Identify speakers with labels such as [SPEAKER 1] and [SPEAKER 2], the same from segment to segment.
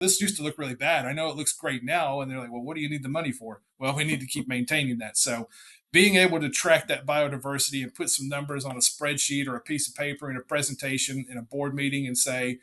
[SPEAKER 1] this used to look really bad. I know it looks great now. And they're like, well, what do you need the money for? Well, we need to keep maintaining that. So being able to track that biodiversity and put some numbers on a spreadsheet or a piece of paper in a presentation in a board meeting and say,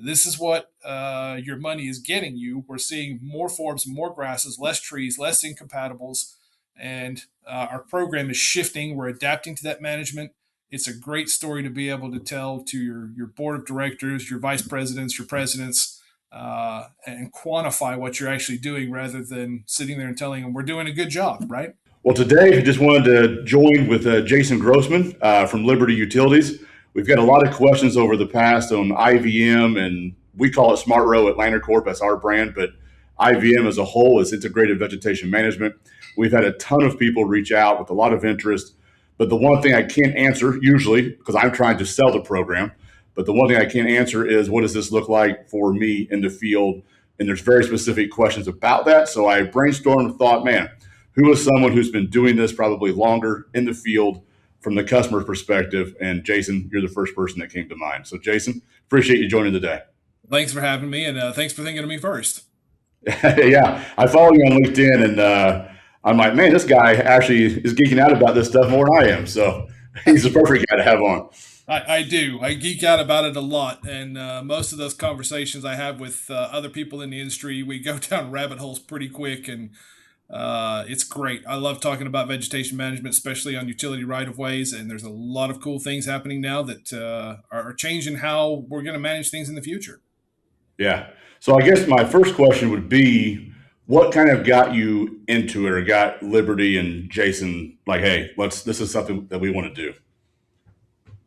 [SPEAKER 1] this is what your money is getting you. We're seeing more forbs, more grasses, less trees, less incompatibles, and our program is shifting. We're adapting to that management. It's a great story to be able to tell to your board of directors, your vice presidents, your presidents, and quantify what you're actually doing rather than sitting there and telling them we're doing a good job, right?
[SPEAKER 2] Well, today I just wanted to join with Jason Grossman from Liberty Utilities. We've got a lot of questions over the past on IVM, and we call it Smart Row at Lanracorp. That's our brand, but IVM as a whole is Integrated Vegetation Management. We've had a ton of people reach out with a lot of interest, but the one thing I can't answer usually, because I'm trying to sell the program, but the one thing I can't answer is what does this look like for me in the field? And there's very specific questions about that. So I brainstormed and thought, man, who is someone who's been doing this probably longer in the field from the customer perspective? And Jason, you're the first person that came to mind. So Jason, appreciate you joining today.
[SPEAKER 1] Thanks for having me, and thanks for thinking of me first.
[SPEAKER 2] Yeah, I follow you on LinkedIn, and I'm like, man, this guy actually is geeking out about this stuff more than I am. So he's the perfect guy to have on.
[SPEAKER 1] I do. I geek out about it a lot. And most of those conversations I have with other people in the industry, we go down rabbit holes pretty quick. And it's great. I love talking about vegetation management, especially on utility right of ways. And there's a lot of cool things happening now that are changing how we're going to manage things in the future.
[SPEAKER 2] Yeah. So I guess my first question would be, what kind of got you into it or got Liberty and Jason like, hey, this is something that we want to do?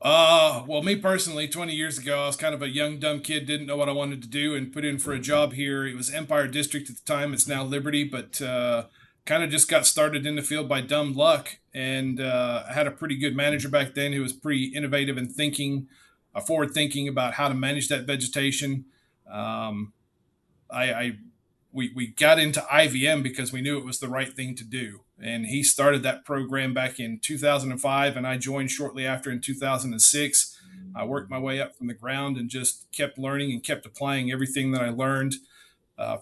[SPEAKER 1] Well, me personally, 20 years ago, I was kind of a young, dumb kid, didn't know what I wanted to do, and put in for a job here. It was Empire District at the time. It's now Liberty, but kind of just got started in the field by dumb luck. And I had a pretty good manager back then who was pretty innovative and forward thinking about how to manage that vegetation. Um, I we got into IVM because we knew it was the right thing to do. And he started that program back in 2005, and I joined shortly after in 2006. I worked my way up from the ground and just kept learning and kept applying everything that I learned.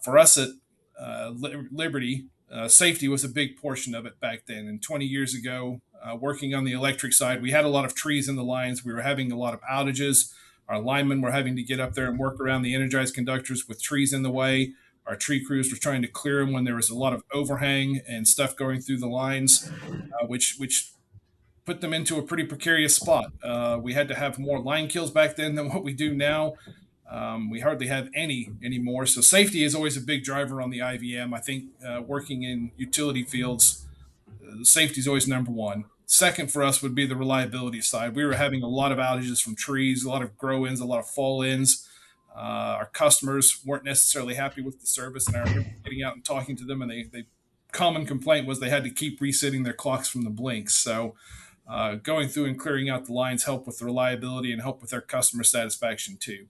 [SPEAKER 1] For us at Liberty, safety was a big portion of it back then. And 20 years ago, working on the electric side, we had a lot of trees in the lines. We were having a lot of outages. Our linemen were having to get up there and work around the energized conductors with trees in the way. Our tree crews were trying to clear them when there was a lot of overhang and stuff going through the lines, which put them into a pretty precarious spot. We had to have more line kills back then than what we do now. We hardly have any anymore. So safety is always a big driver on the IVM. I think working in utility fields, safety is always number one. Second for us would be the reliability side. We were having a lot of outages from trees, a lot of grow ins, a lot of fall ins. Our customers weren't necessarily happy with the service, and I remember getting out and talking to them, and they common complaint was they had to keep resetting their clocks from the blinks. So going through and clearing out the lines help with the reliability and help with their customer satisfaction too.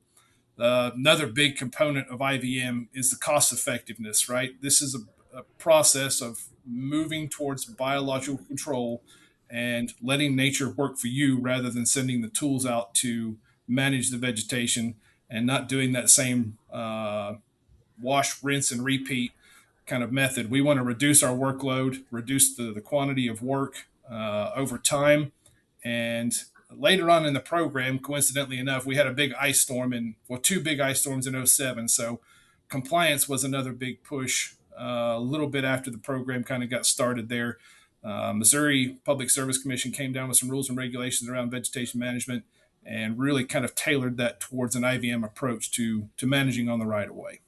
[SPEAKER 1] Another big component of IVM is the cost effectiveness, right? This is a process of moving towards biological control and letting nature work for you rather than sending the tools out to manage the vegetation and not doing that same wash, rinse, and repeat kind of method. We want to reduce our workload, reduce the quantity of work over time. And later on in the program, coincidentally enough, we had a big ice storm two big ice storms in '07. So compliance was another big push a little bit after the program kind of got started there. Missouri Public Service Commission came down with some rules and regulations around vegetation management and really kind of tailored that towards an IVM approach to managing on the right of way.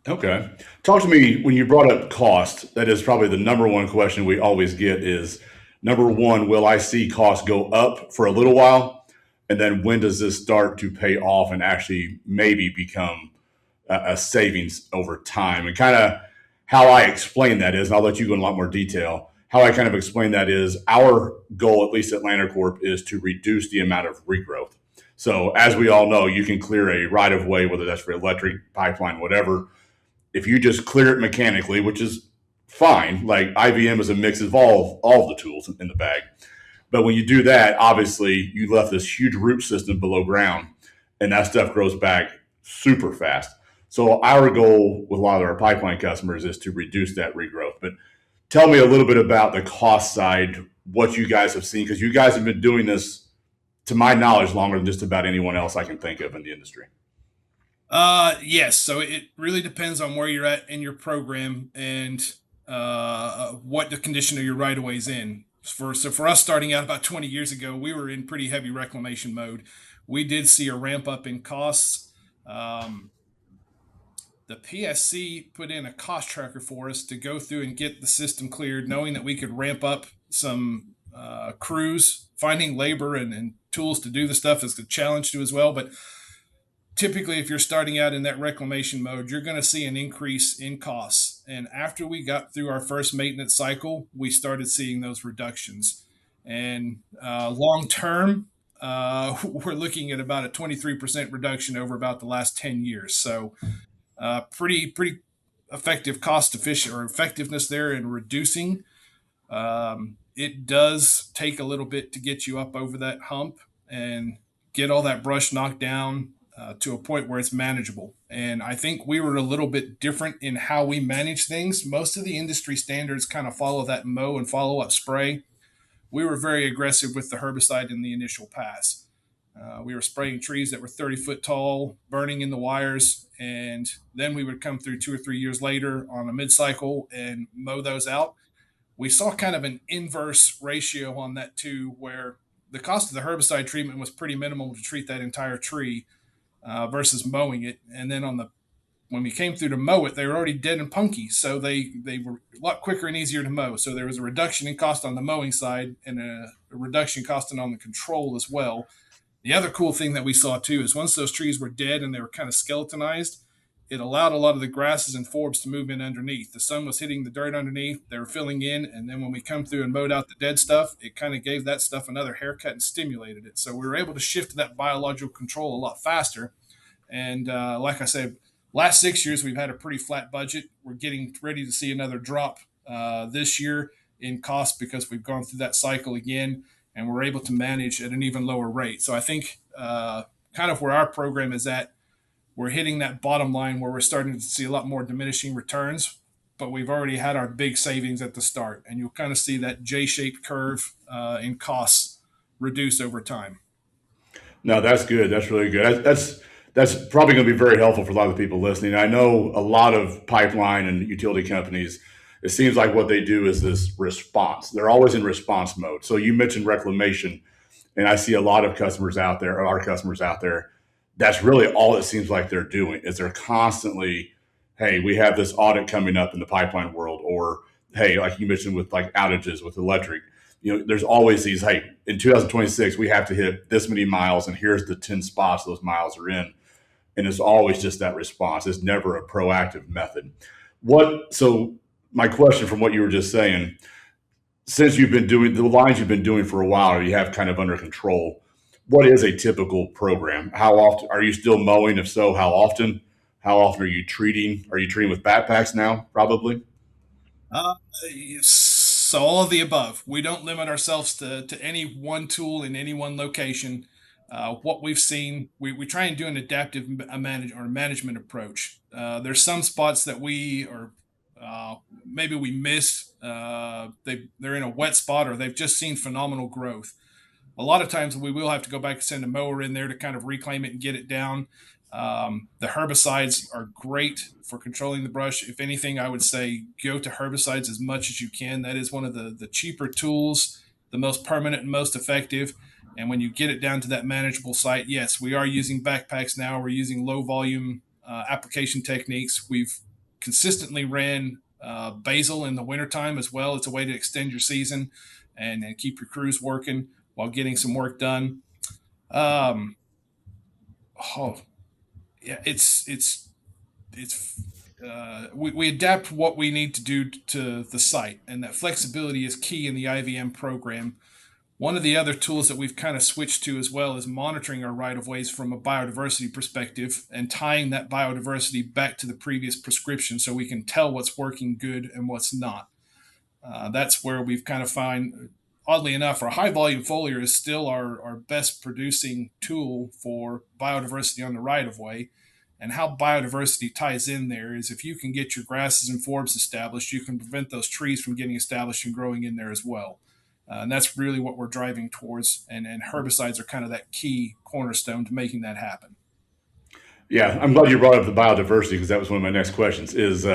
[SPEAKER 2] Okay. Talk to me when you brought up cost. That is probably the number one question we always get is, number one, will I see costs go up for a little while? And then when does this start to pay off and actually maybe become a savings over time? And kind of how I explain that is, and I'll let you go in a lot more detail, how I kind of explain that is our goal, at least at Lanracorp, is to reduce the amount of regrowth. So as we all know, you can clear a right of way, whether that's for electric, pipeline, whatever. If you just clear it mechanically, which is fine, like IVM is a mix of all the tools in the bag. But when you do that, obviously you left this huge root system below ground, and that stuff grows back super fast. So our goal with a lot of our pipeline customers is to reduce that regrowth. But tell me a little bit about the cost side, what you guys have seen, because you guys have been doing this, to my knowledge, longer than just about anyone else I can think of in the industry.
[SPEAKER 1] Yes. So it really depends on where you're at in your program and what the condition of your right of ways in. For us starting out about 20 years ago, we were in pretty heavy reclamation mode. We did see a ramp up in costs. Um, the PSC put in a cost tracker for us to go through and get the system cleared, knowing that we could ramp up some crews. Finding labor and tools to do the stuff is a challenge too as well. But typically, if you're starting out in that reclamation mode, you're going to see an increase in costs. And after we got through our first maintenance cycle, we started seeing those reductions. And long term, we're looking at about a 23% reduction over about the last 10 years. So pretty effective cost efficient or effectiveness there in reducing. It does take a little bit to get you up over that hump and get all that brush knocked down to a point where it's manageable. And I think we were a little bit different in how we manage things. Most of the industry standards kind of follow that mow and follow up spray. We were very aggressive with the herbicide in the initial pass. We were spraying trees that were 30-foot tall, burning in the wires, and then we would come through 2 or 3 years later on a mid cycle and mow those out. We saw kind of an inverse ratio on that too, where the cost of the herbicide treatment was pretty minimal to treat that entire tree versus mowing it. And then when we came through to mow it, they were already dead and punky, so they were a lot quicker and easier to mow. So there was a reduction in cost on the mowing side and a reduction costing on the control as well. The other cool thing that we saw too is once those trees were dead and they were kind of skeletonized, it allowed a lot of the grasses and forbs to move in underneath. The sun was hitting the dirt underneath, they were filling in, and then when we come through and mowed out the dead stuff, it kind of gave that stuff another haircut and stimulated it. So we were able to shift to that biological control a lot faster. And like I said, last 6 years we've had a pretty flat budget. We're getting ready to see another drop this year in cost because we've gone through that cycle again, and we're able to manage at an even lower rate. So I think kind of where our program is at, we're hitting that bottom line where we're starting to see a lot more diminishing returns, but we've already had our big savings at the start, and you'll kind of see that J-shaped curve in costs reduce over time.
[SPEAKER 2] No, that's good. That's really good. That's probably going to be very helpful for a lot of the people listening. I know a lot of pipeline and utility companies. It seems like what they do is this response. They're always in response mode. So you mentioned reclamation, and I see a lot of customers out there, or our customers out there. That's really all it seems like they're doing is they're constantly, hey, we have this audit coming up in the pipeline world, or hey, like you mentioned with like outages with electric. There's always these, hey, in 2026 we have to hit this many miles, and here's the 10 spots those miles are in, and it's always just that response. It's never a proactive method. So my question from what you were just saying, since you've been doing the lines you've been doing for a while, or you have kind of under control, what is a typical program? How often are you still mowing? If so, how often? How often are you treating? Are you treating with backpacks now? Probably.
[SPEAKER 1] Uh, so all of the above. We don't limit ourselves to any one tool in any one location. What we've seen, we try and do an adaptive management approach. There's some spots that we or maybe we miss. They're in a wet spot or they've just seen phenomenal growth. A lot of times we will have to go back and send a mower in there to kind of reclaim it and get it down. The herbicides are great for controlling the brush. If anything, I would say go to herbicides as much as you can. That is one of the cheaper tools, the most permanent and most effective. And when you get it down to that manageable site, yes, we are using backpacks now. We're using low volume application techniques. We've consistently ran basil in the wintertime as well. It's a way to extend your season and keep your crews working while getting some work done. Um, oh, yeah, we adapt what we need to do to the site, and that flexibility is key in the IVM program. One of the other tools that we've kind of switched to as well is monitoring our right of ways from a biodiversity perspective and tying that biodiversity back to the previous prescription so we can tell what's working good and what's not. That's where we've kind of find, oddly enough, our high volume foliar is still our best producing tool for biodiversity on the right of way. And how biodiversity ties in there is if you can get your grasses and forbs established, you can prevent those trees from getting established and growing in there as well. And that's really what we're driving towards. And herbicides are kind of that key cornerstone to making that happen.
[SPEAKER 2] Yeah, I'm glad you brought up the biodiversity because that was one of my next questions. Is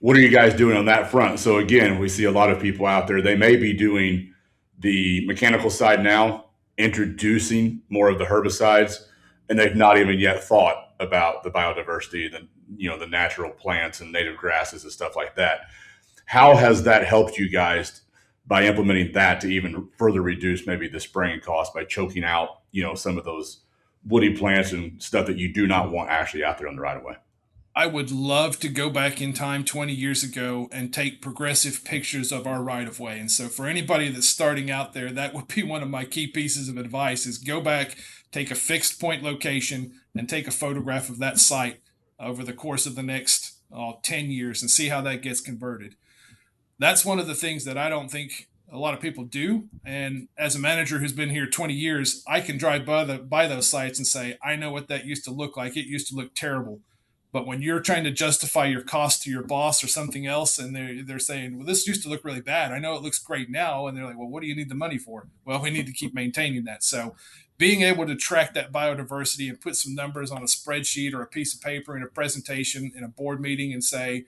[SPEAKER 2] what are you guys doing on that front? So again, we see a lot of people out there. They may be doing the mechanical side now, introducing more of the herbicides, and they've not even yet thought about the biodiversity, the natural plants and native grasses and stuff like that. How has that helped you guys by implementing that to even further reduce maybe the spraying cost by choking out, some of those woody plants and stuff that you do not want actually out there on the right of way?
[SPEAKER 1] I would love to go back in time 20 years ago and take progressive pictures of our right of way. And so for anybody that's starting out there, that would be one of my key pieces of advice is go back, take a fixed point location and take a photograph of that site over the course of the next 10 years and see how that gets converted. That's one of the things that I don't think a lot of people do. And as a manager who's been here 20 years, I can drive by those sites and say, I know what that used to look like. It used to look terrible. But when you're trying to justify your cost to your boss or something else, and they're saying, "Well, this used to look really bad. I know it looks great now," and they're like, "Well, what do you need the money for?" Well, we need to keep maintaining that. So, being able to track that biodiversity and put some numbers on a spreadsheet or a piece of paper in a presentation in a board meeting and say,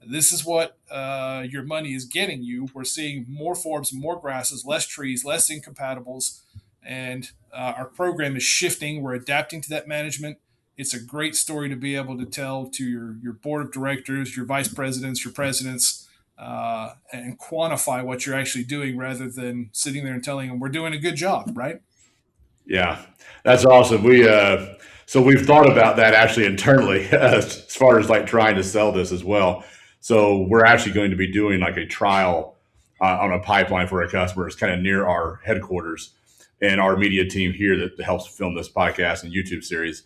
[SPEAKER 1] "This is what your money is getting you." We're seeing more forbs, more grasses, less trees, less incompatibles, and our program is shifting. We're adapting to that management. It's a great story to be able to tell to your board of directors, your vice presidents, your presidents, and quantify what you're actually doing rather than sitting there and telling them we're doing a good job, right?
[SPEAKER 2] Yeah, that's awesome. So we've thought about that actually internally as far as like trying to sell this as well. So we're actually going to be doing like a trial on a pipeline for our customers, kind of near our headquarters, and our media team here that helps film this podcast and YouTube series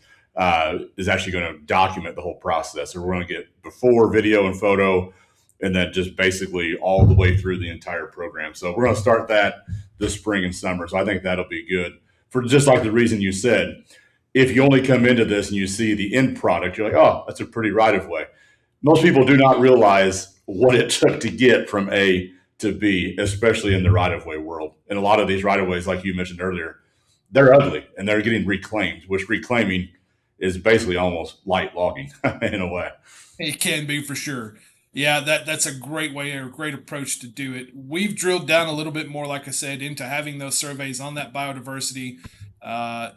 [SPEAKER 2] is actually going to document the whole process. So we're going to get before video and photo, and then just basically all the way through the entire program. So we're going to start that this spring and summer. So I think that'll be good for just like the reason you said. If you only come into this and you see the end product, you're like, oh, that's a pretty right of way. Most people do not realize what it took to get from A to B, especially in the right of way world. And a lot of these right of ways, like you mentioned earlier, they're ugly and they're getting reclaimed, which reclaiming is basically almost light logging in a way.
[SPEAKER 1] It can be for sure. Yeah, that's a great way or a great approach to do it. We've drilled down a little bit more, like I said, into having those surveys on that biodiversity.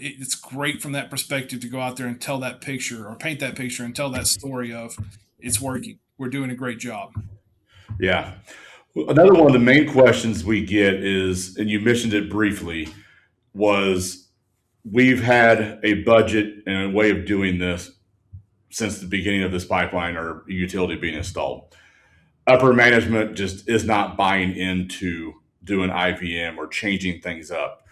[SPEAKER 1] It's great from that perspective to go out there and tell that picture or paint that picture and tell that story of it's working. We're doing a great job.
[SPEAKER 2] Yeah. Another one of the main questions we get is, and you mentioned it briefly, was we've had a budget and a way of doing this since the beginning of this pipeline or utility being installed. Upper management just is not buying into doing IVM or changing things up.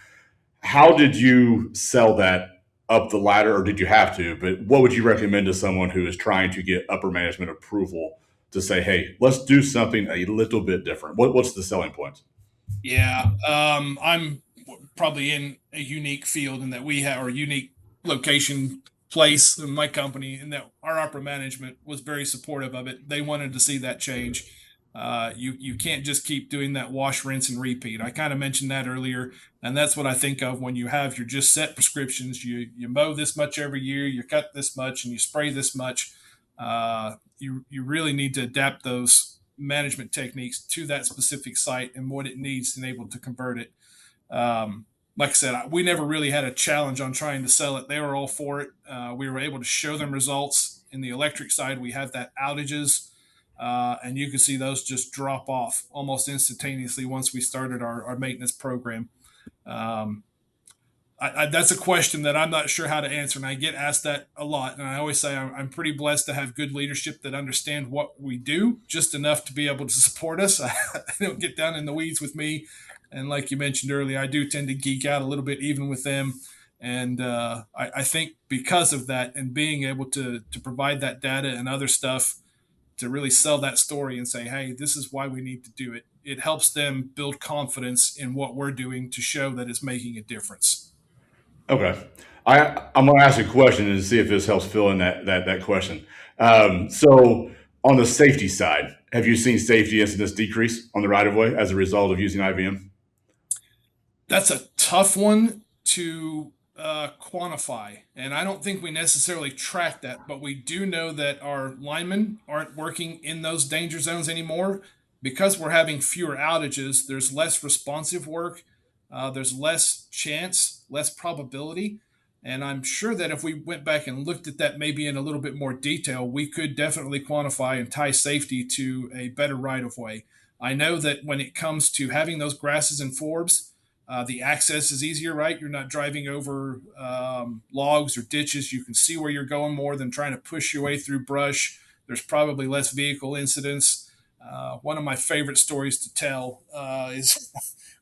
[SPEAKER 2] How did you sell that up the ladder, or did you have to? But what would you recommend to someone who is trying to get upper management approval to say, hey, let's do something a little bit different? What's the selling points?
[SPEAKER 1] Yeah, I'm probably in a unique field in that we have our unique location place in my company, and that our upper management was very supportive of it. They wanted to see that change. You can't just keep doing that wash, rinse, and repeat. I kind of mentioned that earlier, and that's what I think of when you have your just set prescriptions. You mow this much every year, you cut this much, and you spray this much. You really need to adapt those management techniques to that specific site and what it needs to enable to convert it. Like I said, we never really had a challenge on trying to sell it. They were all for it. We were able to show them results. In the electric side, we have that outages, and you can see those just drop off almost instantaneously once we started our maintenance program. Um, that's a question that I'm not sure how to answer, and I get asked that a lot. And I always say I'm pretty blessed to have good leadership that understand what we do just enough to be able to support us. I don't get down in the weeds with me, and like you mentioned earlier, I do tend to geek out a little bit even with them. And I think because of that, and being able to provide that data and other stuff to really sell that story and say, hey, this is why we need to do it. It helps them build confidence in what we're doing to show that it's making a difference.
[SPEAKER 2] Okay. I'm going to ask you a question and see if this helps fill in that question. So on the safety side, have you seen safety incidents decrease on the right of way as a result of using IVM?
[SPEAKER 1] That's a tough one to quantify, and I don't think we necessarily track that, but we do know that our linemen aren't working in those danger zones anymore because we're having fewer outages. There's less responsive work, there's less chance, less probability. And I'm sure that if we went back and looked at that maybe in a little bit more detail, we could definitely quantify and tie safety to a better right of way. I know that when it comes to having those grasses and forbs, the access is easier, right? You're not driving over logs or ditches. You can see where you're going more than trying to push your way through brush. There's probably less vehicle incidents. One of my favorite stories to tell is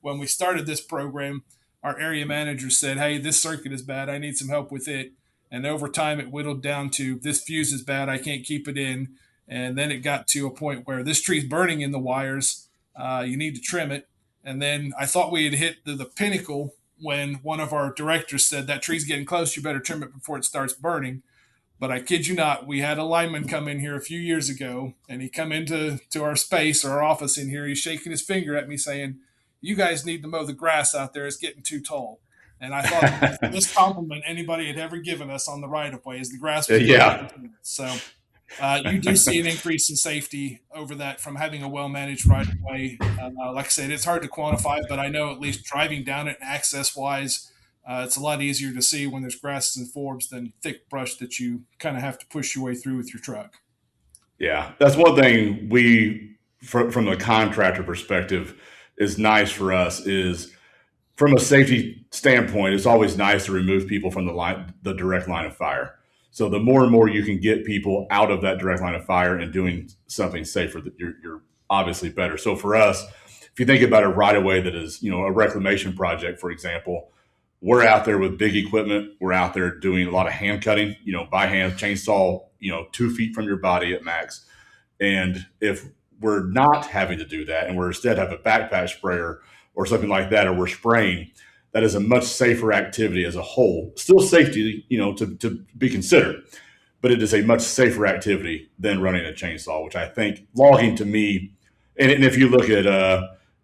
[SPEAKER 1] when we started this program, our area manager said, "Hey, this circuit is bad. I need some help with it." And over time, it whittled down to, "This fuse is bad. I can't keep it in." And then it got to a point where this tree's burning in the wires. You need to trim it. And then I thought we had hit the pinnacle when one of our directors said, "That tree's getting close. You better trim it before it starts burning." But I kid you not, we had a lineman come in here a few years ago, and he come into our space or our office in here. He's shaking his finger at me saying, "You guys need to mow the grass out there. It's getting too tall." And I thought that was the best compliment anybody had ever given us on the right of way, is the grass was growing.
[SPEAKER 2] Yeah.
[SPEAKER 1] So you do see an increase in safety over that from having a well managed right of way. Like I said, it's hard to quantify, but I know at least driving down it and access wise, it's a lot easier to see when there's grasses and forbs than thick brush that you kind of have to push your way through with your truck.
[SPEAKER 2] Yeah, that's one thing from the contractor perspective, is nice for us is from a safety standpoint. It's always nice to remove people from the direct line of fire. So the more and more you can get people out of that direct line of fire and doing something safer, that you're obviously better. So for us, if you think about a right of way that is, a reclamation project, for example, we're out there with big equipment. We're out there doing a lot of hand cutting, by hand, chainsaw, 2 feet from your body at max. And if we're not having to do that and we're instead have a backpack sprayer or something like that, or we're spraying, that is a much safer activity as a whole. Still safety, to be considered, but it is a much safer activity than running a chainsaw, which I think logging to me, and if you look at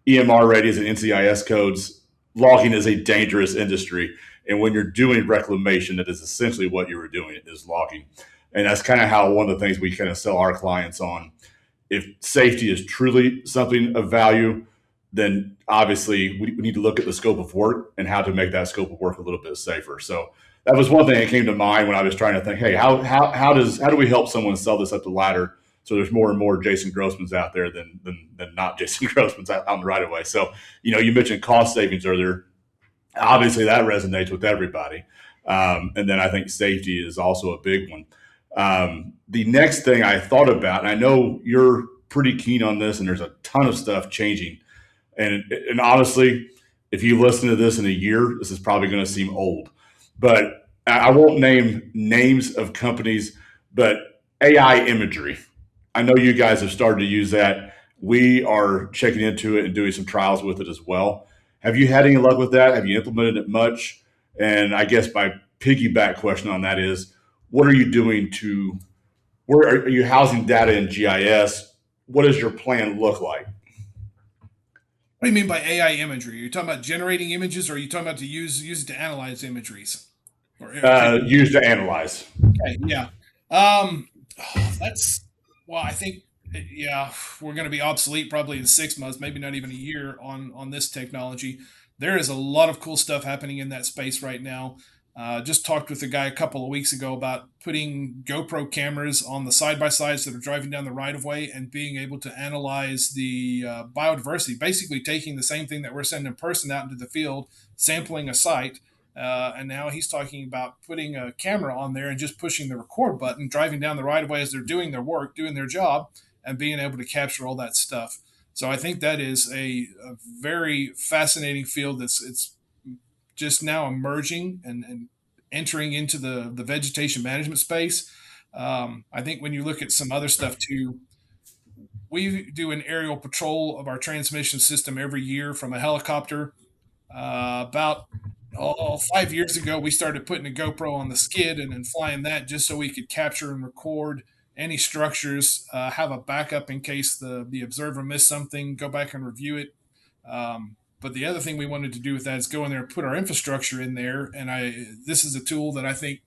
[SPEAKER 2] EMR ratings and NCIS codes, logging is a dangerous industry. And when you're doing reclamation, that is essentially what you were doing, is logging. And that's kind of how one of the things we kind of sell our clients on. If safety is truly something of value, then obviously we need to look at the scope of work and how to make that scope of work a little bit safer. So that was one thing that came to mind when I was trying to think, hey, how do we help someone sell this up the ladder so there's more and more Jason Grossmans out there than not Jason Grossmans out on the right of way. So, you mentioned cost savings earlier. Obviously that resonates with everybody. And then I think safety is also a big one. The next thing I thought about, and I know you're pretty keen on this, and there's a ton of stuff changing. And honestly, if you listen to this in a year, this is probably going to seem old. But I won't name names of companies, but AI imagery. I know you guys have started to use that. We are checking into it and doing some trials with it as well. Have you had any luck with that? Have you implemented it much? And I guess my piggyback question on that is, what are you doing where are you housing data in GIS? What does your plan look like?
[SPEAKER 1] What do you mean by AI imagery? Are you talking about generating images, or are you talking about to use it to analyze imageries? Or
[SPEAKER 2] Used to analyze.
[SPEAKER 1] okay, yeah. Um, that's well, I think yeah, we're going to be obsolete probably in 6 months, maybe not even a year on this technology. There is a lot of cool stuff happening in that space right now. Just talked with a guy a couple of weeks ago about putting GoPro cameras on the side by sides that are driving down the right of way and being able to analyze the biodiversity, basically taking the same thing that we're sending a person out into the field, sampling a site. And now he's talking about putting a camera on there and just pushing the record button, driving down the right of way as they're doing their work, doing their job, and being able to capture all that stuff. So I think that is a very fascinating field it's just now emerging and entering into the vegetation management space. I think when you look at some other stuff too, we do an aerial patrol of our transmission system every year from a helicopter. About Oh, 5 years ago, we started putting a GoPro on the skid and then flying that just so we could capture and record any structures, have a backup in case the observer missed something, go back and review it. But the other thing we wanted to do with that is go in there and put our infrastructure in there. And this is a tool that I think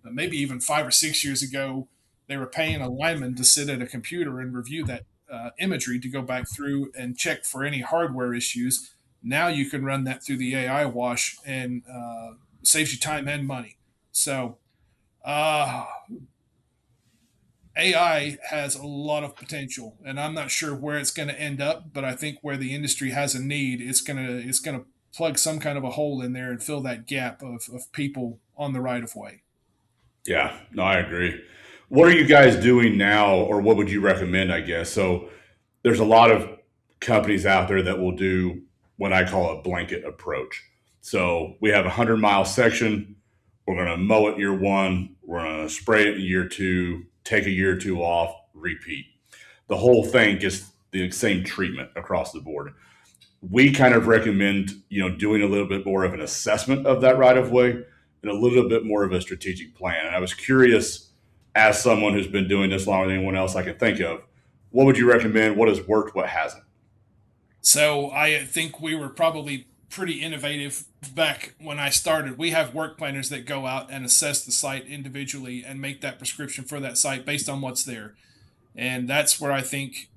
[SPEAKER 1] maybe even 5 or 6 years ago, they were paying a lineman to sit at a computer and review that imagery to go back through and check for any hardware issues. Now you can run that through the AI wash and saves you time and money. So uh, AI has a lot of potential, and I'm not sure where it's going to end up, but I think where the industry has a need, it's gonna plug some kind of a hole in there and fill that gap of people on the right of way.
[SPEAKER 2] Yeah, no, I agree. What are you guys doing now, or what would you recommend? I guess so. There's a lot of companies out there that will do what I call a blanket approach. So we have a 100-mile section. We're going to mow it year one. We're going to spray it in year two. Take a year or two off. Repeat. The whole thing gets the same treatment across the board. We kind of recommend, doing a little bit more of an assessment of that right of way and a little bit more of a strategic plan. And I was curious, as someone who's been doing this longer than anyone else I can think of, what would you recommend? What has worked? What hasn't?
[SPEAKER 1] So I think we were probably pretty innovative back when I started. We have work planners that go out and assess the site individually and make that prescription for that site based on what's there. And that's where I think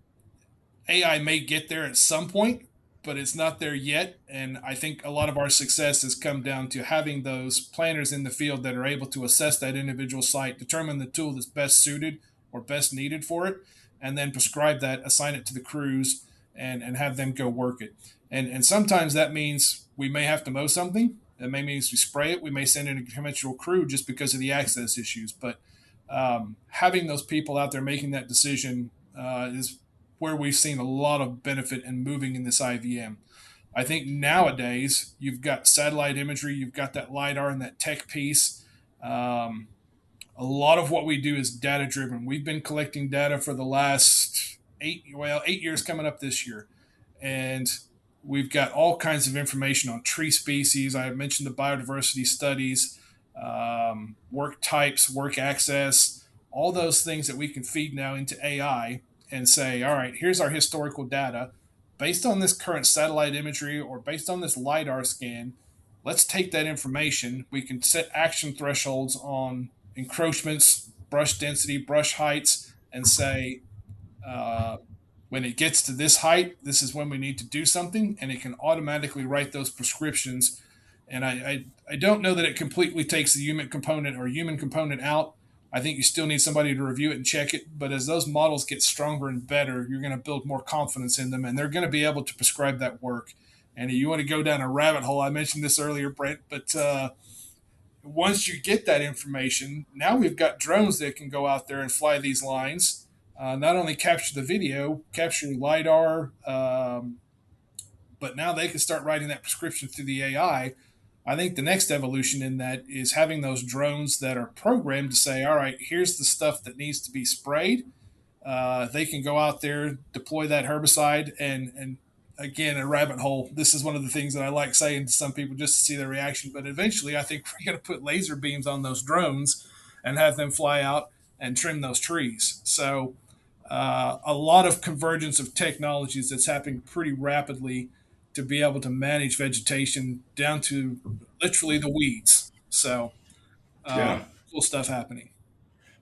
[SPEAKER 1] AI may get there at some point, but it's not there yet. And I think a lot of our success has come down to having those planners in the field that are able to assess that individual site, determine the tool that's best suited or best needed for it, and then prescribe that, assign it to the crews, and have them go work it. And sometimes that means we may have to mow something. That may mean we spray it. We may send in a conventional crew just because of the access issues. But having those people out there making that decision is where we've seen a lot of benefit in moving in this IVM. I think nowadays you've got satellite imagery, you've got that LiDAR and that tech piece. Um, a lot of what we do is data driven. We've been collecting data for the last 8 years coming up this year. And we've got all kinds of information on tree species. I mentioned the biodiversity studies, work types, work access, all those things that we can feed now into AI and say, all right, here's our historical data. Based on this current satellite imagery or based on this LiDAR scan, let's take that information. We can set action thresholds on encroachments, brush density, brush heights, and say, uh, when it gets to this height, this is when we need to do something, and it can automatically write those prescriptions. And I don't know that it completely takes the human component out. I think you still need somebody to review it and check it. But as those models get stronger and better, you're going to build more confidence in them, and they're going to be able to prescribe that work. And you want to go down a rabbit hole. I mentioned this earlier, Brent, but once you get that information, now we've got drones that can go out there and fly these lines, not only capture the video, capture LiDAR, but now they can start writing that prescription through the AI. I think the next evolution in that is having those drones that are programmed to say, all right, here's the stuff that needs to be sprayed. They can go out there, deploy that herbicide, and again, a rabbit hole. This is one of the things that I like saying to some people just to see their reaction. But eventually, I think we're going to put laser beams on those drones and have them fly out and trim those trees. So, a lot of convergence of technologies that's happening pretty rapidly to be able to manage vegetation down to literally the weeds. So,
[SPEAKER 2] Yeah.
[SPEAKER 1] cool stuff happening.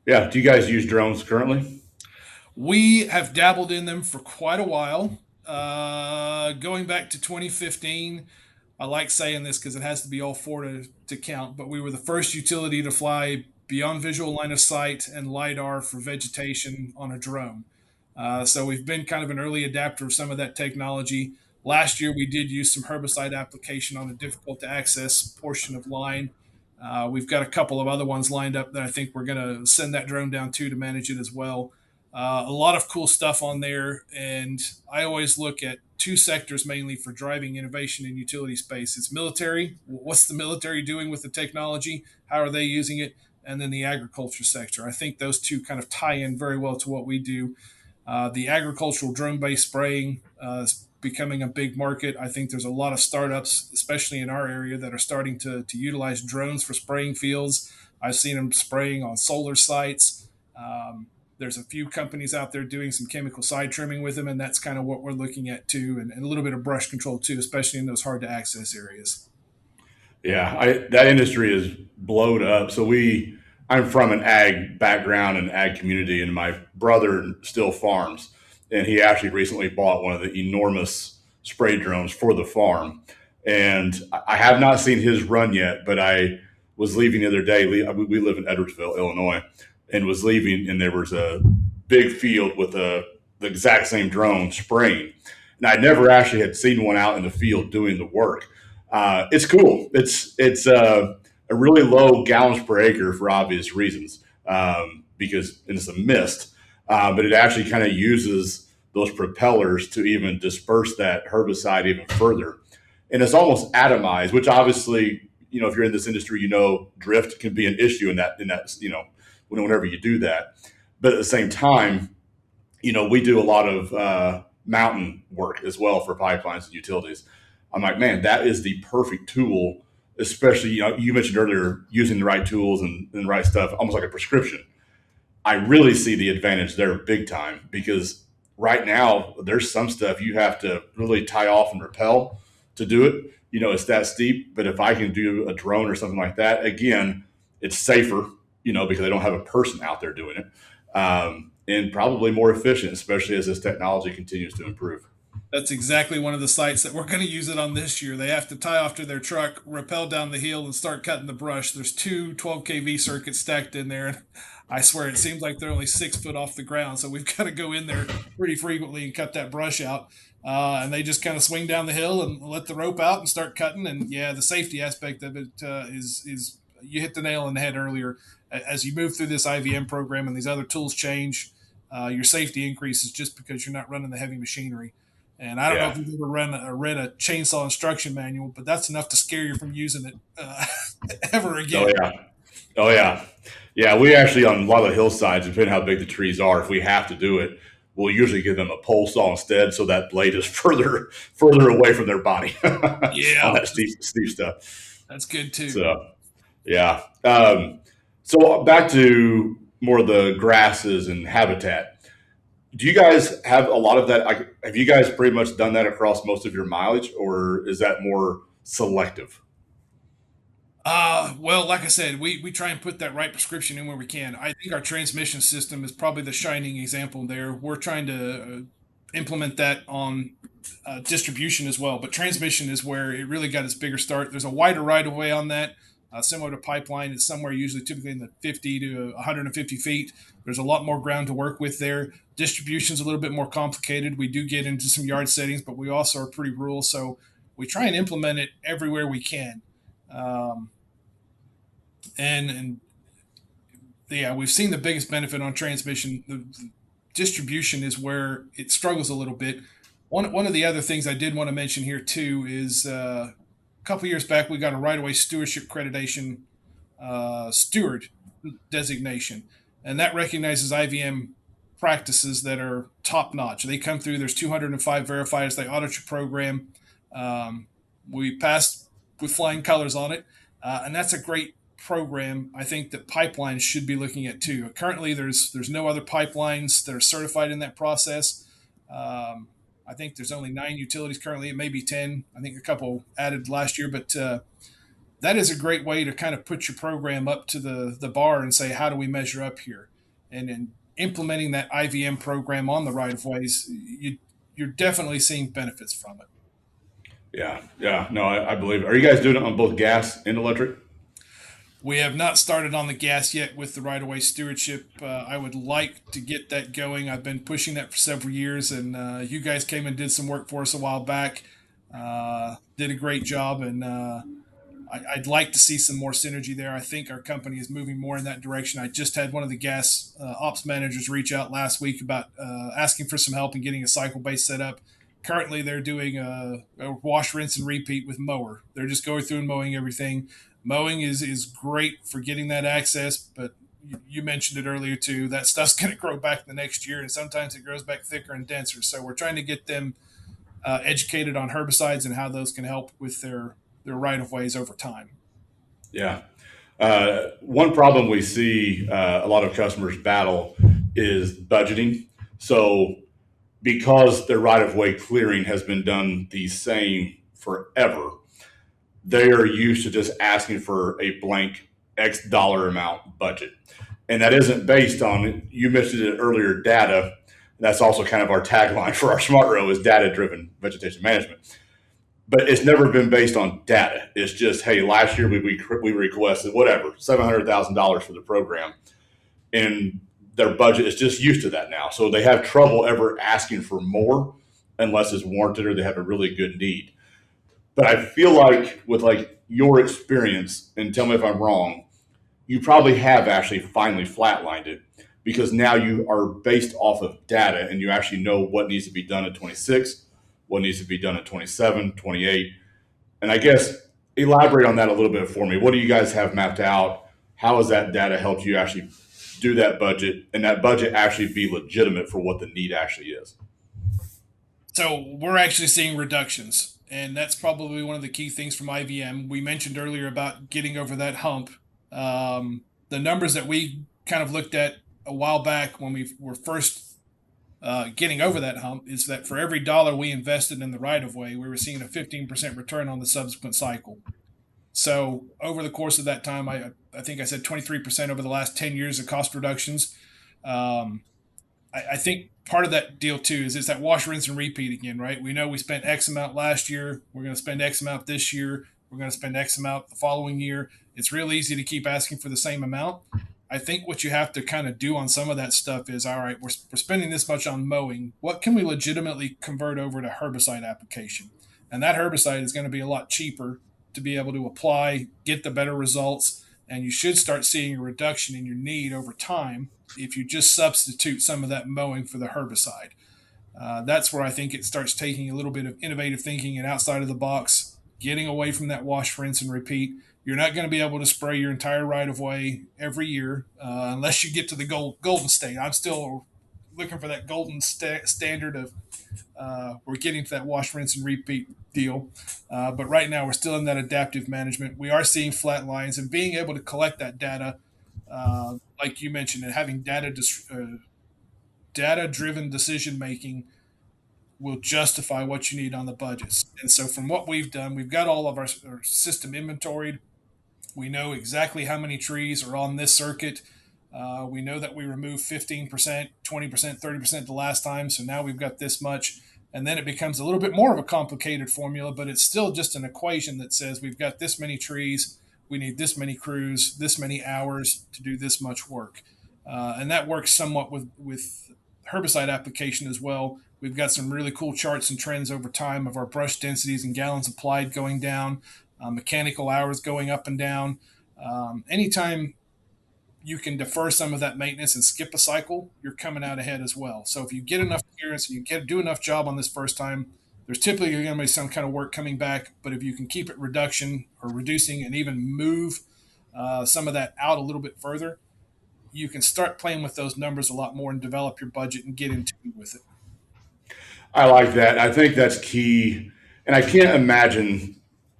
[SPEAKER 2] Yeah. Do you guys use drones currently?
[SPEAKER 1] We have dabbled in them for quite a while. Going back to 2015, I like saying this because it has to be all four to count, but we were the first utility to fly beyond visual line of sight and LiDAR for vegetation on a drone. So we've been kind of an early adapter of some of that technology. Last year, we did use some herbicide application on a difficult to access portion of line. We've got a couple of other ones lined up that I think we're going to send that drone down to manage it as well. A lot of cool stuff on there, and I always look at two sectors mainly for driving innovation in utility space. It's military. What's the military doing with the technology? How are they using it? And then the agriculture sector. I think those two kind of tie in very well to what we do. The agricultural drone-based spraying is becoming a big market. I think there's a lot of startups, especially in our area, that are starting to utilize drones for spraying fields. I've seen them spraying on solar sites. There's a few companies out there doing some chemical side trimming with them, and that's kind of what we're looking at too, and a little bit of brush control too, especially in those hard to access areas.
[SPEAKER 2] Yeah, that industry is blowed up. I'm from an ag background and ag community, and my brother still farms, and he actually recently bought one of the enormous spray drones for the farm. And I have not seen his run yet, but I was leaving the other day. We live in Edwardsville, Illinois, and was leaving, and there was a big field with the exact same drone spraying. And I never actually had seen one out in the field doing the work. It's cool. It's a really low gallons per acre for obvious reasons, because it's a mist, but it actually kind of uses those propellers to even disperse that herbicide even further. And it's almost atomized, which obviously, if you're in this industry, drift can be an issue whenever you do that. But at the same time, we do a lot of mountain work as well for pipelines and utilities. I'm like, man, that is the perfect tool, especially, you mentioned earlier using the right tools and the right stuff, almost like a prescription. I really see the advantage there big time, because right now there's some stuff you have to really tie off and repel to do it. It's that steep. But if I can do a drone or something like that, again, it's safer, because I don't have a person out there doing it, and probably more efficient, especially as this technology continues to improve.
[SPEAKER 1] That's exactly one of the sites that we're going to use it on this year. They have to tie off to their truck, rappel down the hill, and start cutting the brush. There's two 12 kV circuits stacked in there, and I swear it seems like they're only 6 foot off the ground. So we've got to go in there pretty frequently and cut that brush out. And they just kind of swing down the hill and let the rope out and start cutting. And yeah, the safety aspect of it is you hit the nail on the head earlier. As you move through this IVM program and these other tools change, your safety increases just because you're not running the heavy machinery. And I don't know if
[SPEAKER 2] Yeah.
[SPEAKER 1] you've ever read a chainsaw instruction manual, but that's enough to scare you from using it ever
[SPEAKER 2] Oh
[SPEAKER 1] again.
[SPEAKER 2] yeah. Oh yeah. Yeah. We actually, on a lot of the hillsides, depending how big the trees are, if we have to do it, we'll usually give them a pole saw instead, so that blade is further away from their body on
[SPEAKER 1] Yeah,
[SPEAKER 2] that steep stuff.
[SPEAKER 1] that's good too.
[SPEAKER 2] So yeah. So back to more of the grasses and habitat. Do you guys have a lot of that? Have you guys pretty much done that across most of your mileage, or is that more selective?
[SPEAKER 1] Well, like I said, we try and put that right prescription in where we can. I think our transmission system is probably the shining example there. We're trying to implement that on distribution as well, but transmission is where it really got its bigger start. There's a wider right of way on that. Similar to pipeline, it's somewhere usually typically in the 50 to 150 feet. There's a lot more ground to work with there. Distribution's a little bit more complicated. We do get into some yard settings, but we also are pretty rural, so we try and implement it everywhere we can. Um, and yeah, we've seen the biggest benefit on transmission. The distribution is where it struggles a little bit. One of the other things I did want to mention here too is a couple years back we got a right of way stewardship accreditation steward designation, and that recognizes IVM practices that are top notch. They come through. There's 205 verifiers. They audit your program. Um, we passed with flying colors on it, and that's a great program. I think that pipelines should be looking at too. Currently, there's no other pipelines that are certified in that process. Um, I think there's only 9 utilities currently. It may be 10. I think a couple added last year, but that is a great way to kind of put your program up to the bar and say, how do we measure up here? And then implementing that IVM program on the right of ways, you're definitely seeing benefits from it.
[SPEAKER 2] Yeah. Yeah. No, I believe it. Are you guys doing it on both gas and electric?
[SPEAKER 1] We have not started on the gas yet with the right of way stewardship. I would like to get that going. I've been pushing that for several years, and you guys came and did some work for us a while back. Did a great job, and I'd like to see some more synergy there. I think our company is moving more in that direction. I just had one of the gas ops managers reach out last week about asking for some help in getting a cycle base set up. Currently, they're doing a wash, rinse, and repeat with mower. They're just going through and mowing everything. Mowing is great for getting that access, but you mentioned it earlier too. That stuff's going to grow back the next year, and sometimes it grows back thicker and denser. So we're trying to get them educated on herbicides and how those can help with their right of ways over time.
[SPEAKER 2] Yeah. One problem we see a lot of customers battle is budgeting. So, because their right of way clearing has been done the same forever, they are used to just asking for a blank X dollar amount budget. And that isn't based on, you mentioned it earlier, data. That's also kind of our tagline for our Smart Row is data driven vegetation management. But it's never been based on data. It's just, hey, last year we requested whatever, $700,000 for the program. And their budget is just used to that now. So they have trouble ever asking for more unless it's warranted or they have a really good need. But I feel like with like your experience, and tell me if I'm wrong, you probably have actually finally flatlined it because now you are based off of data and you actually know what needs to be done at 26, what needs to be done at 27, 28. And I guess elaborate on that a little bit for me. What do you guys have mapped out? How has that data helped you actually do that budget and that budget actually be legitimate for what the need actually is?
[SPEAKER 1] So we're actually seeing reductions, and that's probably one of the key things from IVM. We mentioned earlier about getting over that hump. The numbers that we kind of looked at a while back when we were first getting over that hump is that for every dollar we invested in the right of way, we were seeing a 15% return on the subsequent cycle. So over the course of that time, I think I said 23% over the last 10 years of cost reductions. Um, I think part of that deal too is it's that wash, rinse, and repeat again, right? We know we spent X amount last year. We're going to spend X amount this year. We're going to spend X amount the following year. It's real easy to keep asking for the same amount. I think what you have to kind of do on some of that stuff is, all right, we're spending this much on mowing. What can we legitimately convert over to herbicide application? And that herbicide is going to be a lot cheaper to be able to apply, get the better results, and you should start seeing a reduction in your need over time if you just substitute some of that mowing for the herbicide. That's where I think it starts taking a little bit of innovative thinking and outside of the box, getting away from that wash, rinse, and repeat. You're not going to be able to spray your entire right of way every year unless you get to the golden state. I'm still looking for that golden standard of we're getting to that wash, rinse, and repeat deal. But right now, we're still in that adaptive management. We are seeing flat lines and being able to collect that data, like you mentioned, and having data driven decision making will justify what you need on the budgets. And so, from what we've done, we've got all of our system inventoried. We know exactly how many trees are on this circuit. We know that we removed 15%, 20%, 30% the last time. So now we've got this much. And then it becomes a little bit more of a complicated formula, but it's still just an equation that says we've got this many trees. We need this many crews, this many hours to do this much work. And that works somewhat with herbicide application as well. We've got some really cool charts and trends over time of our brush densities and gallons applied going down, mechanical hours going up and down. Anytime you can defer some of that maintenance and skip a cycle, you're coming out ahead as well. So if you get enough clearance and do enough job on this first time, there's typically going to be some kind of work coming back. But if you can keep it reduction or reducing and even move some of that out a little bit further, you can start playing with those numbers a lot more and develop your budget and get in tune with it.
[SPEAKER 2] I like that. I think that's key. And I can't imagine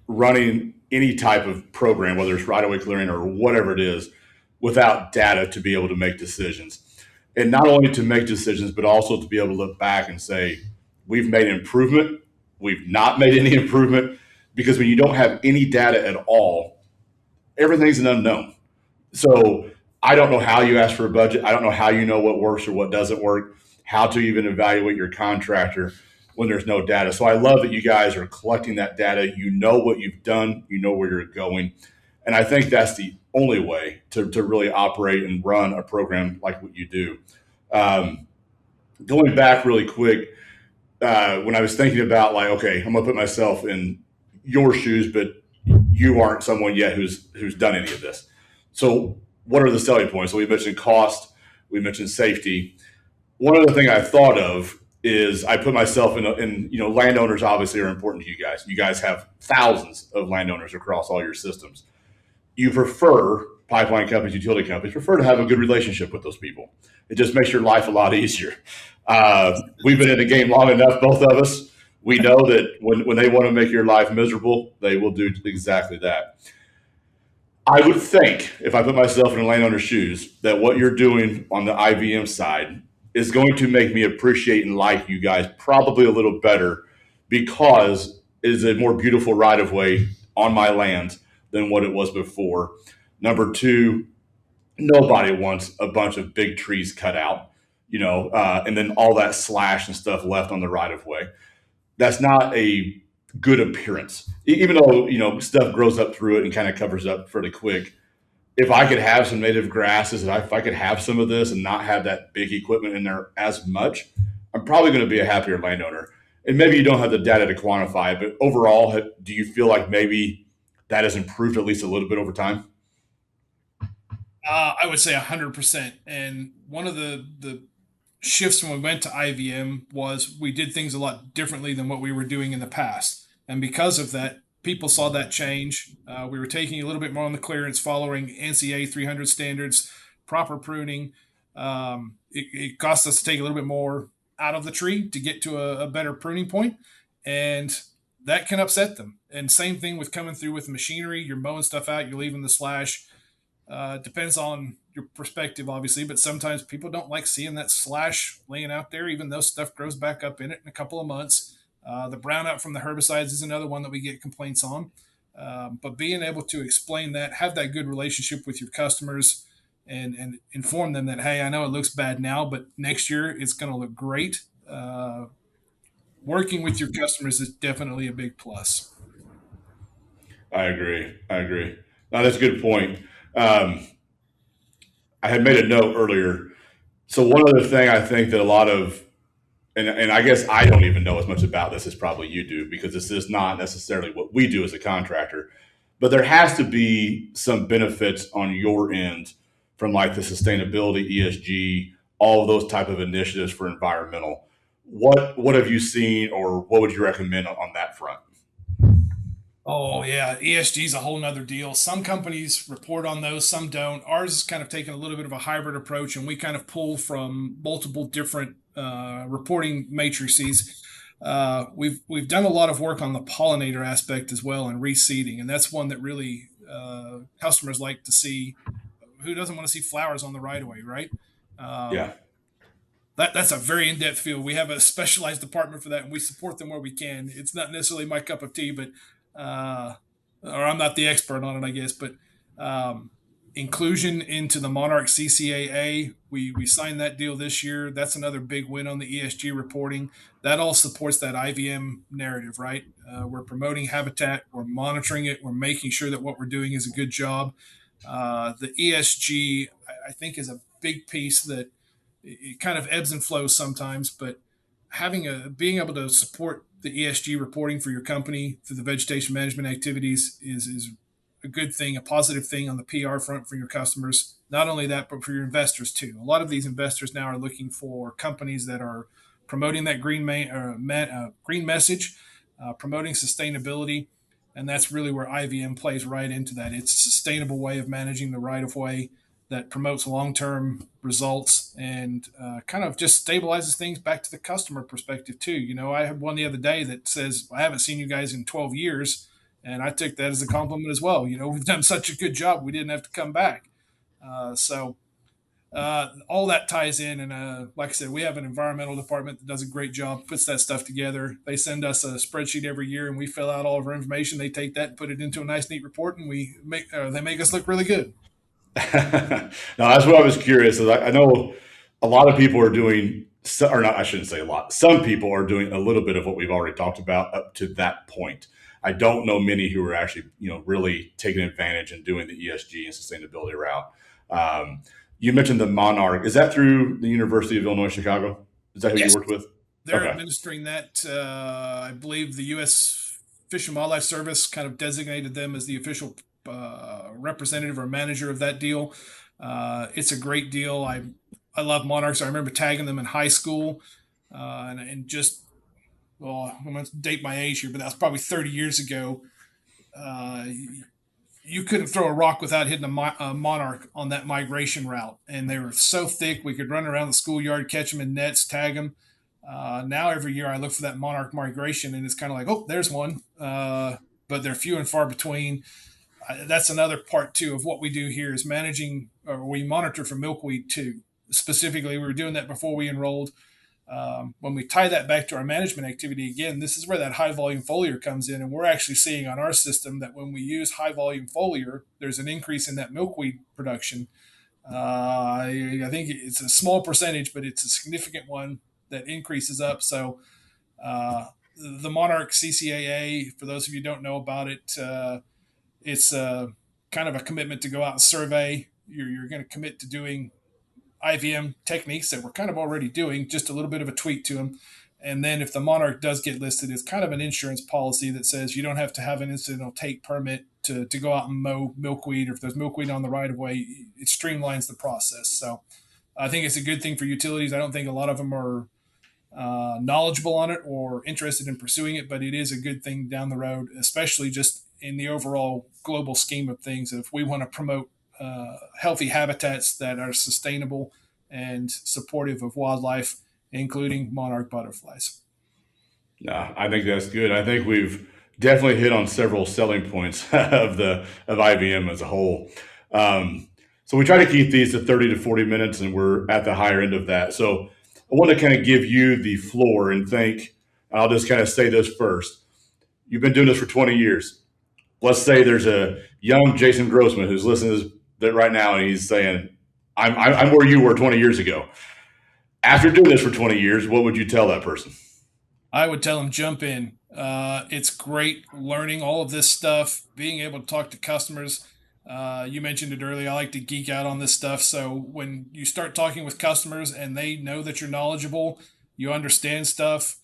[SPEAKER 2] running any type of program, whether it's right away clearing or whatever it is, without data to be able to make decisions. And not only to make decisions, but also to be able to look back and say, we've made improvement, we've not made any improvement, because when you don't have any data at all, everything's an unknown. So I don't know how you ask for a budget. I don't know how you know what works or what doesn't work, how to even evaluate your contractor when there's no data. So I love that you guys are collecting that data. You know what you've done, you know where you're going. And I think that's the only way to really operate and run a program like what you do. Going back really quick, when I was thinking about like, okay, I'm gonna put myself in your shoes, but you aren't someone yet who's done any of this. So what are the selling points? So we mentioned cost, we mentioned safety. One other thing I thought of is I put myself in landowners obviously are important to you guys. You guys have thousands of landowners across all your systems. You prefer pipeline companies, utility companies prefer to have a good relationship with those people. It just makes your life a lot easier. We've been in the game long enough, both of us. We know that when they want to make your life miserable, they will do exactly that. I would think, if I put myself in a landowner's shoes, that what you're doing on the IVM side is going to make me appreciate and like you guys probably a little better because it is a more beautiful right of way on my land than what it was before. Number two, nobody wants a bunch of big trees cut out, and then all that slash and stuff left on the right of way. That's not a good appearance. Even though stuff grows up through it and kind of covers up fairly quick. If I could have some native grasses, and if I could have some of this and not have that big equipment in there as much, I'm probably going to be a happier landowner. And maybe you don't have the data to quantify it, but overall, do you feel like maybe that has improved at least a little bit over time?
[SPEAKER 1] I would say 100%. And one of the shifts when we went to IVM was we did things a lot differently than what we were doing in the past. And because of that, people saw that change. We were taking a little bit more on the clearance, following NCA 300 standards, proper pruning. It cost us to take a little bit more out of the tree to get to a better pruning point, and that can upset them. And same thing with coming through with machinery. You're mowing stuff out, you're leaving the slash. Depends on your perspective, obviously, but sometimes people don't like seeing that slash laying out there, even though stuff grows back up in it in a couple of months. The brownout from the herbicides is another one that we get complaints on. But being able to explain that, have that good relationship with your customers, and inform them that, hey, I know it looks bad now, but next year it's going to look great. Working with your customers is definitely a big plus.
[SPEAKER 2] I agree. I agree. Now, that's a good point. Um, I had made a note earlier. So one other thing I think that a lot of, and I guess I don't even know as much about this as probably you do because this is not necessarily what we do as a contractor, but there has to be some benefits on your end from like the sustainability, ESG, all of those type of initiatives for environmental. What have you seen, or what would you recommend on that front?
[SPEAKER 1] Oh yeah, ESG is a whole nother deal. Some companies report on those, some don't. Ours is kind of taken a little bit of a hybrid approach, and we kind of pull from multiple different reporting matrices. We've done a lot of work on the pollinator aspect as well and reseeding, and that's one that really customers like to see. Who doesn't want to see flowers on the right of way, right?
[SPEAKER 2] Yeah.
[SPEAKER 1] That's a very in-depth field. We have a specialized department for that, and we support them where we can. It's not necessarily my cup of tea, but uh, or I'm not the expert on it, I guess. But um, inclusion into the Monarch CCAA, we signed that deal this year. That's another big win on the ESG reporting. That all supports that IVM narrative, right? We're promoting habitat, we're monitoring it, we're making sure that what we're doing is a good job. The ESG, I think, is a big piece that it kind of ebbs and flows sometimes, but having a being able to support the ESG reporting for your company through the vegetation management activities is a good thing, a positive thing on the PR front for your customers. Not only that, but for your investors too. A lot of these investors now are looking for companies that are promoting that green message, promoting sustainability, and that's really where IVM plays right into that. It's a sustainable way of managing the right of way that promotes long term results and kind of just stabilizes things back to the customer perspective too. I had one the other day that says, I haven't seen you guys in 12 years. And I took that as a compliment as well. We've done such a good job, we didn't have to come back. So all that ties in. And like I said, we have an environmental department that does a great job, puts that stuff together. They send us a spreadsheet every year and we fill out all of our information. They take that and put it into a nice, neat report, and they make us look really good.
[SPEAKER 2] No, that's what I was curious. Is I know a lot of people are doing, or not, I shouldn't say a lot. Some people are doing a little bit of what we've already talked about up to that point. I don't know many who are actually, really taking advantage and doing the ESG and sustainability route. Um, you mentioned the Monarch. Is that through the University of Illinois Chicago? Is that who you
[SPEAKER 1] Yes,
[SPEAKER 2] worked with?
[SPEAKER 1] they're
[SPEAKER 2] Okay.
[SPEAKER 1] administering that. I believe the U.S. Fish and Wildlife Service kind of designated them as the official representative or manager of that deal. It's a great deal. I love monarchs. I remember tagging them in high school, and just, well, I'm going to date my age here, but that was probably 30 years ago. Uh, you couldn't throw a rock without hitting a monarch on that migration route. And they were so thick, we could run around the schoolyard, catch them in nets, tag them. Now every year I look for that monarch migration, and it's kind of like, oh, there's one. But they're few and far between. That's another part too of what we do here is managing, or we monitor for milkweed too. Specifically, we were doing that before we enrolled. When we tie that back to our management activity again, this is where that high volume foliar comes in, and we're actually seeing on our system that when we use high volume foliar, there's an increase in that milkweed production. I think it's a small percentage, but it's a significant one that increases up. So the Monarch CCAA, for those of you who don't know about it, it's kind of a commitment to go out and survey. You're going to commit to doing IVM techniques that we're kind of already doing, just a little bit of a tweak to them. And then if the Monarch does get listed, it's kind of an insurance policy that says you don't have to have an incidental take permit to go out and mow milkweed, or if there's milkweed on the right of way, it streamlines the process. So I think it's a good thing for utilities. I don't think a lot of them are knowledgeable on it or interested in pursuing it, but it is a good thing down the road, especially just in the overall global scheme of things. If we want to promote healthy habitats that are sustainable and supportive of wildlife, including monarch butterflies.
[SPEAKER 2] No, I think that's good. I think we've definitely hit on several selling points of IVM as a whole. So we try to keep these to 30 to 40 minutes, and we're at the higher end of that. So I want to kind of give you the floor and think. I'll just kind of say this first. You've been doing this for 20 years. Let's say there's a young Jason Grossman who's listening to this right now, and he's saying, I'm where you were 20 years ago. After doing this for 20 years, what would you tell that person?
[SPEAKER 1] I would tell them jump in. It's great learning all of this stuff, being able to talk to customers. You mentioned it earlier. I like to geek out on this stuff. So when you start talking with customers and they know that you're knowledgeable, you understand stuff,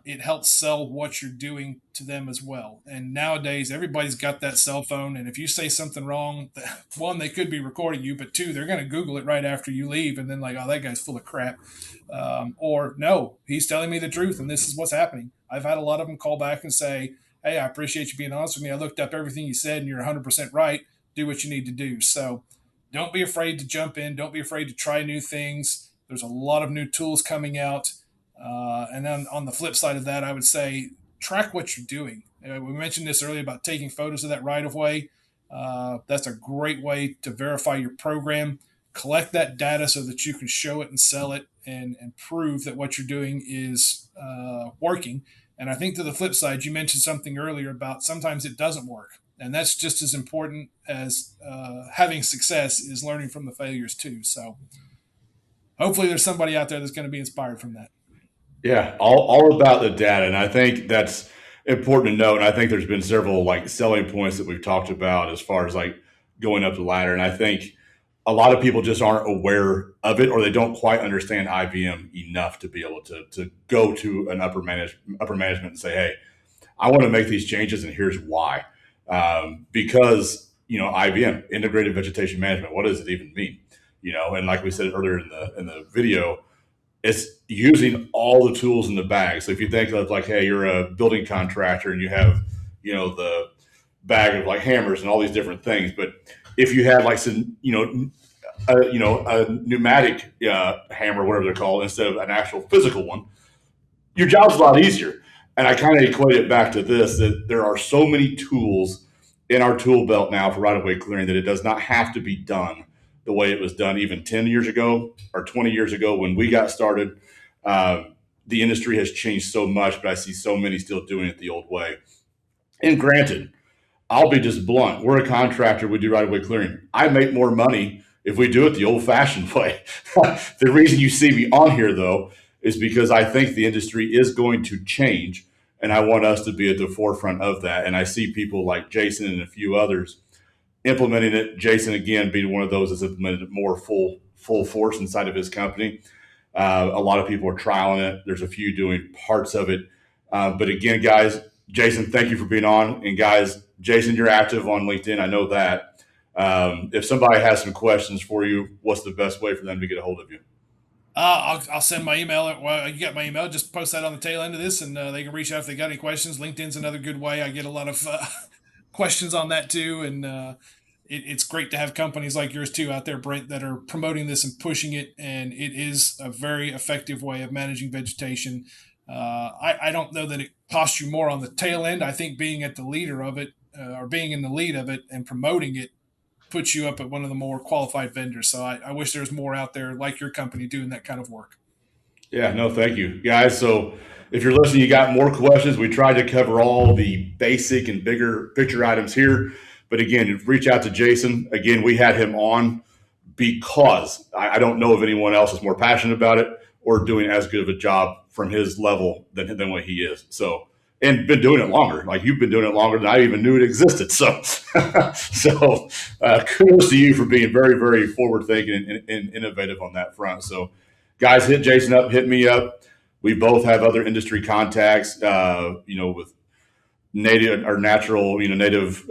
[SPEAKER 1] it helps sell what you're doing to them as well. And nowadays, everybody's got that cell phone. And if you say something wrong, one, they could be recording you, but two, they're going to Google it right after you leave. And then, like, oh, that guy's full of crap. Or, no, he's telling me the truth and this is what's happening. I've had a lot of them call back and say, hey, I appreciate you being honest with me. I looked up everything you said and you're 100% right. Do what you need to do. So don't be afraid to jump in. Don't be afraid to try new things. There's a lot of new tools coming out. And then on the flip side of that, I would say track what you're doing. We mentioned this earlier about taking photos of that right of way. That's a great way to verify your program. Collect that data so that you can show it and sell it and prove that what you're doing is working. And I think to the flip side, you mentioned something earlier about sometimes it doesn't work. And that's just as important as having success is learning from the failures too. So hopefully there's somebody out there that's going to be inspired from that.
[SPEAKER 2] Yeah, all about the data, and I think that's important to note. And I think there's been several like selling points that we've talked about as far as like going up the ladder. And I think a lot of people just aren't aware of it, or they don't quite understand IVM enough to be able to go to an upper management and say, hey, I want to make these changes, and here's why. Because IVM, Integrated Vegetation Management, what does it even mean? And like we said earlier in the video, it's using all the tools in the bag. So if you think of like, hey, you're a building contractor and you have, the bag of like hammers and all these different things. But if you had like some, a pneumatic hammer, whatever they're called, instead of an actual physical one, your job's a lot easier. And I kind of equate it back to this, that there are so many tools in our tool belt now for right-of-way clearing that it does not have to be done the way it was done even 10 years ago or 20 years ago when we got started. The industry has changed so much, but I see so many still doing it the old way. And granted, I'll be just blunt. We're a contractor. We do right-of-way clearing. I make more money if we do it the old-fashioned way. The reason you see me on here, though, is because I think the industry is going to change, and I want us to be at the forefront of that. And I see people like Jason and a few others implementing it. Jason, again, being one of those that's implemented it more full force inside of his company. A lot of people are trialing it. There's a few doing parts of it. But again, guys, Jason, thank you for being on. And guys, Jason, you're active on LinkedIn. I know that. If somebody has some questions for you, what's the best way for them to get a hold of you?
[SPEAKER 1] I'll send my email. Well, you got my email. Just post that on the tail end of this, and they can reach out if they got any questions. LinkedIn's another good way. I get a lot of questions on that too. And it's great to have companies like yours too out there, Brent, that are promoting this and pushing it. And it is a very effective way of managing vegetation. I don't know that it costs you more on the tail end. I think being at the leader of it, or being in the lead of it and promoting it, puts you up at one of the more qualified vendors. So I wish there was more out there like your company doing that kind of work.
[SPEAKER 2] Yeah, no, thank you, guys. So if you're listening, you got more questions. We tried to cover all the basic and bigger picture items here. But again, reach out to Jason. Again, we had him on because I don't know if anyone else is more passionate about it or doing as good of a job from his level than what he is. So, and been doing it longer. Like you've been doing it longer than I even knew it existed. So, kudos to you for being very, very forward thinking and innovative on that front. So, guys, hit Jason up, hit me up. We both have other industry contacts, with native or natural, native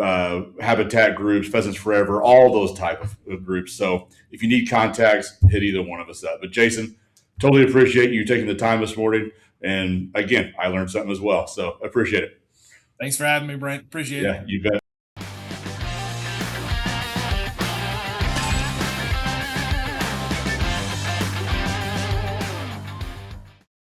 [SPEAKER 2] habitat groups, Pheasants Forever, all those type of groups. So if you need contacts, hit either one of us up. But Jason, totally appreciate you taking the time this morning. And again, I learned something as well. So I appreciate it.
[SPEAKER 1] Thanks for having me, Brent. Appreciate it.
[SPEAKER 2] Yeah, you bet.